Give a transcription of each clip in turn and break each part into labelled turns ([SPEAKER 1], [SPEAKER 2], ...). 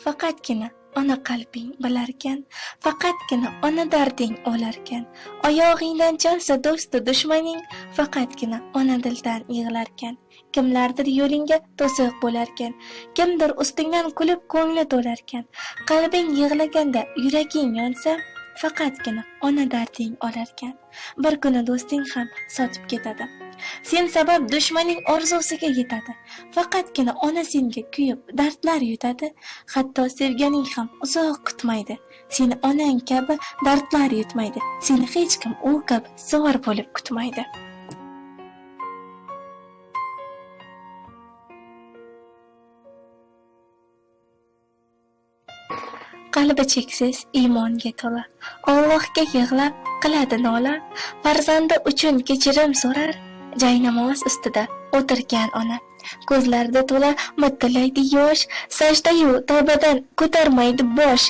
[SPEAKER 1] Faqatgina ona qalbing bilarkan, faqatgina ona darding olarkan, oyog'ingdan chalsa do'stu dushmaning, faqatgina ona dildan yig'larkan. Kimlardir yo'lingga to'siq bo'larkan, kimdir ustingdan kulib ko'ngli to'larkan. Qalbing yig'laganda yuraging yonsa, faqatgina ona darding olarkan. Bir kuni do'sting ham sotib ketadi. Sen sabab dushmaning orzusiga yetadi. Faqatgina ona senga kuyib dardlar yutadi. Hatto sevganing ham uzoq kutmaydi. Seni onang kabi dardlar yutmaydi. Seni hech kim u kabi zo'r bo'lib kutmaydi. Qalbi cheksiz iymonga to'la, Allohga yig'lab qiladi nola, farzandi uchun kechirim so'rar, jaynamoz ustida o'tirgan ona. Ko'zlarida to'la mitillaydi yosh, sajdayu tavbadan ko'tarmaydi bosh.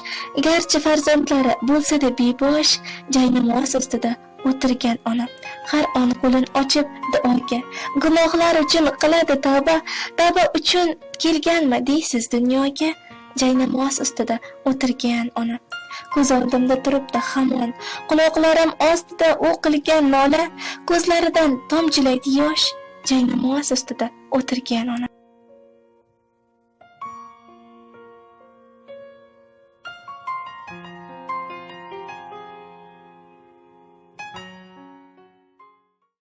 [SPEAKER 1] Garchi farzandlari bo'lsa-da bebosh, jaynamoz ustida o'tirgan ona. Har on qo'lin ochib duoga, gunohlar uchun qiladi tavba, tavba uchun kelganmi deysiz dunyoga. Jaynamoz ustida o'tirgan ona. Ko'z oldimda turibdi hamon, quloqlarim ostida u qilgan nola, ko'zlaridan tomchilaydi yosh, jaynamoz ustida o'tirgan ona.